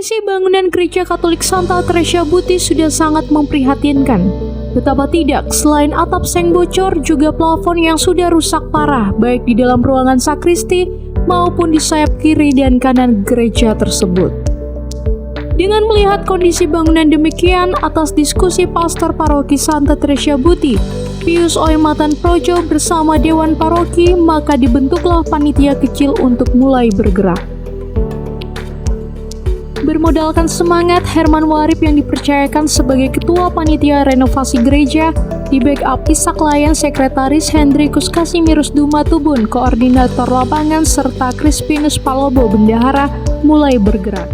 Kondisi bangunan Gereja Katolik Santa Teresa Buti sudah sangat memprihatinkan. Betapa tidak, selain atap seng bocor, juga plafon yang sudah rusak parah, baik di dalam ruangan sakristi maupun di sayap kiri dan kanan gereja tersebut. Dengan melihat kondisi bangunan demikian, atas diskusi Pastor Paroki Santa Teresa Buti, Pius Oematan Projo bersama Dewan Paroki, maka dibentuklah panitia kecil untuk mulai bergerak. Bermodalkan semangat, Herman Warip yang dipercayakan sebagai Ketua Panitia Renovasi Gereja, di backup Ishak Layan, Sekretaris Hendrikus Kasimirus Dumatubun, Koordinator Lapangan, serta Crispinus Palobo, Bendahara, mulai bergerak.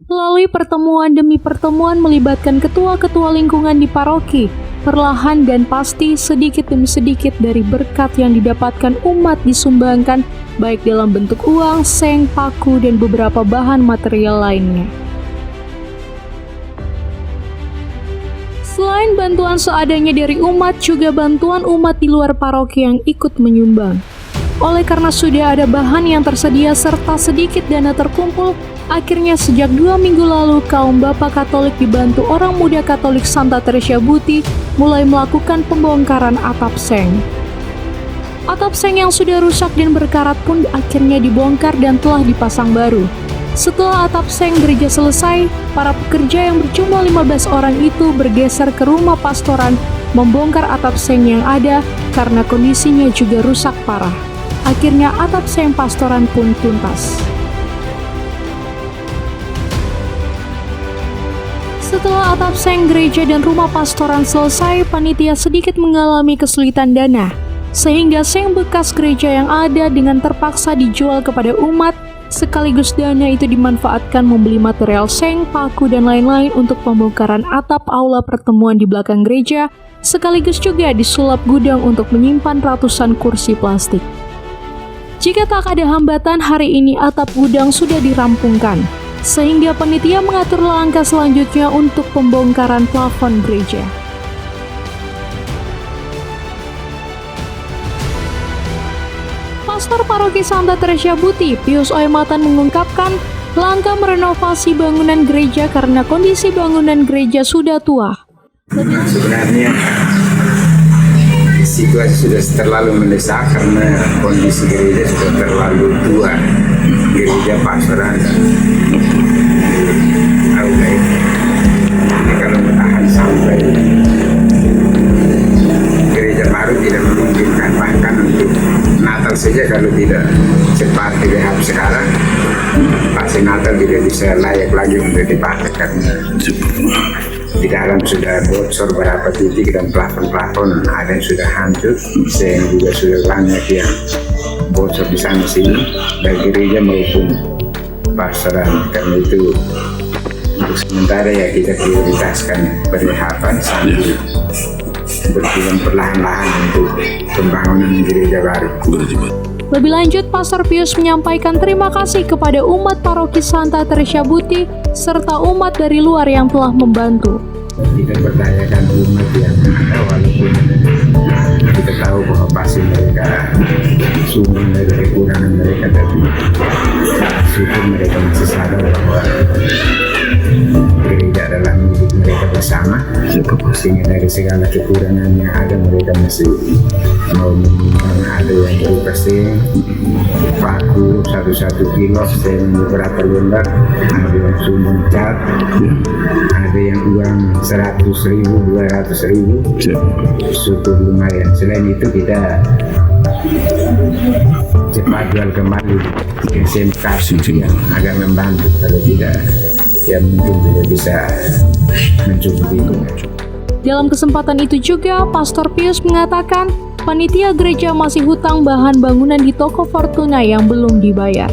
Melalui pertemuan demi pertemuan melibatkan ketua-ketua lingkungan di paroki, perlahan dan pasti sedikit demi sedikit dari berkat yang didapatkan umat disumbangkan baik dalam bentuk uang, seng, paku, dan beberapa bahan material lainnya. Selain bantuan seadanya dari umat, juga bantuan umat di luar paroki yang ikut menyumbang. Oleh karena sudah ada bahan yang tersedia serta sedikit dana terkumpul, akhirnya sejak 2 minggu lalu kaum Bapak Katolik dibantu orang muda Katolik Santa Teresa Buti mulai melakukan pembongkaran atap seng. Atap seng yang sudah rusak dan berkarat pun akhirnya dibongkar dan telah dipasang baru. Setelah atap seng gereja selesai, para pekerja yang berjumlah 15 orang itu bergeser ke rumah pastoran membongkar atap seng yang ada karena kondisinya juga rusak parah. Akhirnya atap seng pastoran pun tuntas. Setelah atap seng gereja dan rumah pastoran selesai, panitia sedikit mengalami kesulitan dana, sehingga seng bekas gereja yang ada dengan terpaksa dijual kepada umat, sekaligus dana itu dimanfaatkan membeli material seng, paku, dan lain-lain untuk pembongkaran atap aula pertemuan di belakang gereja, sekaligus juga disulap gudang untuk menyimpan ratusan kursi plastik. Jika tak ada hambatan, hari ini atap gudang sudah dirampungkan, sehingga panitia mengatur langkah selanjutnya untuk pembongkaran plafon gereja. Pastor Paroki Santa Teresa Buti, Pius Oematan mengungkapkan langkah merenovasi bangunan gereja karena kondisi bangunan gereja sudah tua. Sebenarnya situasi sudah terlalu mendesak karena kondisi gereja sudah terlalu tua. Gereja pastoran aula ini. Jadi kalau bertahan sampai gereja baru tidak memungkinkan, bahkan untuk Natal saja kalau tidak cepat direhab sekarang, pasti Natal tidak bisa layak lagi untuk dipakai karena di dalam sudah bocor beberapa titik dan plafon-plafon ada yang sudah hancur, seng juga sudah banyak yang bocor di sana sini dari gereja maupun pastoran. Karena itu untuk sementara ya kita prioritaskan perehaban sambil berjalan perlahan-lahan untuk pembangunan gereja baru. Lebih lanjut, Pastor Pius menyampaikan terima kasih kepada umat Paroki Santa Teresa Buti serta umat dari luar yang telah membantu. Kita berdayakan umat yang ada, walaupun kita tahu bahwa pasti mereka sumber dari kekurangan mereka, tapi syukur mereka masih sadar bahwa gereja adalah milik mereka bersama, sehingga dari segala kekurangan yang ada mereka masih mau menyumbang. Ada yang berupa seng, paku 1 kilo, seng beberapa lembar, ada yang sumbang cat, ada yang uang 100.000, 200.000, syukur lumayan. Selain itu kita cepat jual kembali SMK yang agak membantu, kalau tidak ya mungkin tidak bisa mencukupi. Dalam kesempatan itu juga, Pastor Pius mengatakan panitia gereja masih hutang bahan bangunan di toko Fortuna yang belum dibayar.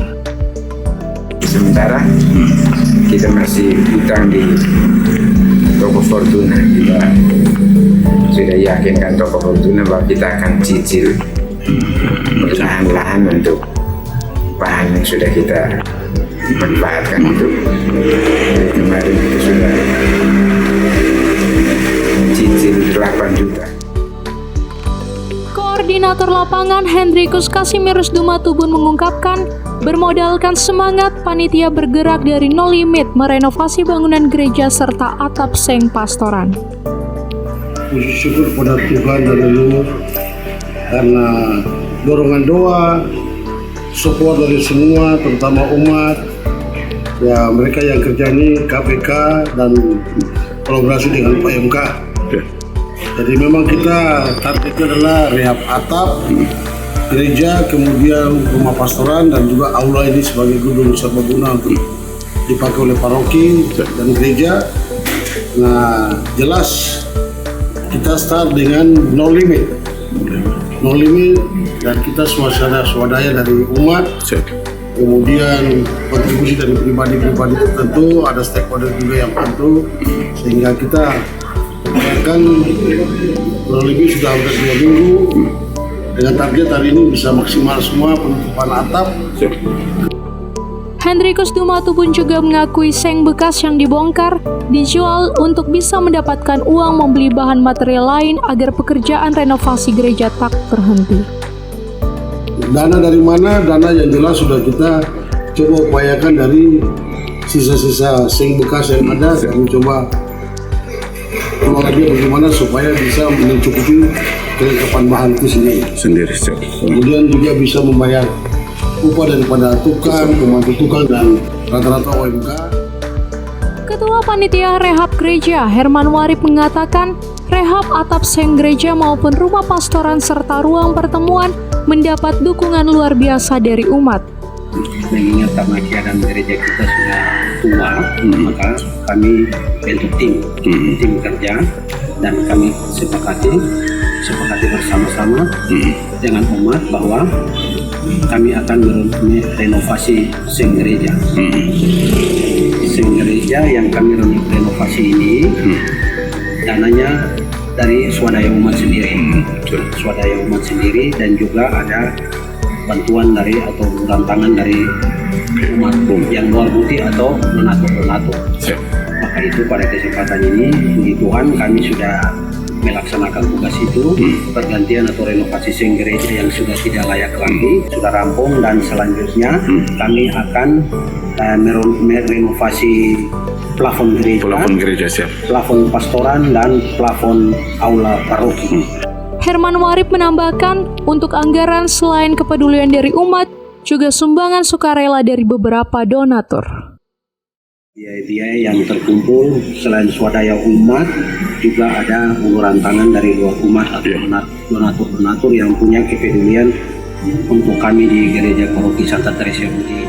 Sementara kita masih hutang di toko Fortuna. Kita sudah yakinkan toko Fortuna bahwa kita akan cicil perlahan-lahan untuk bahan yang sudah kita manfaatkan itu. Jadi kemarin kita sudah cicil 8 juta. Koordinator lapangan Hendrikus Kasimirus Dumatubun mengungkapkan Bermodalkan semangat, panitia bergerak dari nol limit merenovasi bangunan gereja serta atap seng pastoran. Puji syukur pada Tuhan dan leluhur karena dorongan doa, support dari semua, terutama umat, ya mereka yang kerja ini KPK dan kolaborasi dengan PMK. Jadi memang kita targetnya adalah rehab atap gereja, kemudian rumah pastoran dan juga aula ini sebagai gedung serbaguna untuk dipakai oleh paroki dan gereja. Nah, jelas kita start dengan no limit, dan kita swadaya dari umat. Kemudian kontribusi dari pribadi-pribadi tertentu, ada stakeholder juga yang bantu, sehingga kita akan kurang lebih sudah hampir 2 minggu dengan target hari ini bisa maksimal semua penutupan atap. Hendrikus Dumatubun juga mengakui seng bekas yang dibongkar dijual untuk bisa mendapatkan uang membeli bahan material lain agar pekerjaan renovasi gereja tak terhenti. Dana dari mana? Dana yang jelas sudah kita coba upayakan dari sisa-sisa seng bekas yang ada. Kami coba keluarnya bagaimana supaya bisa mencukupi kelengkapan bahan itu sendiri. Kemudian juga bisa membayar upah daripada tukang, pembantu tukang, dan rata-rata UMK. Ketua Panitia Rehab Gereja Herman Warip mengatakan, rehab atap seng gereja maupun rumah pastoran serta ruang pertemuan mendapat dukungan luar biasa dari umat. Mengingat karena keadaan gereja kita sudah tua, maka kami bentuk tim kerja dan kami sepakati bersama-sama dengan umat bahwa kami akan merenovasi seng gereja. Seng gereja yang kami renovasi ini dananya dari swadaya umat sendiri, dan juga ada bantuan dari atau tantangan dari umat yang luar putih atau donatur. Maka itu pada kesempatan ini, puji Tuhan kami sudah melaksanakan tugas itu, pergantian atau renovasi seng gereja yang sudah tidak layak lagi sudah rampung, dan selanjutnya kami akan merenovasi plafon gereja, plafon pastoran dan plafon aula paroki. Herman Warip menambahkan, untuk anggaran selain kepedulian dari umat, juga sumbangan sukarela dari beberapa donatur. Biaya-biaya yang terkumpul selain swadaya umat, juga ada uluran tangan dari luar umat atau donatur-donatur yang punya kepedulian untuk kami di Gereja Paroki Santa Teresa Budi.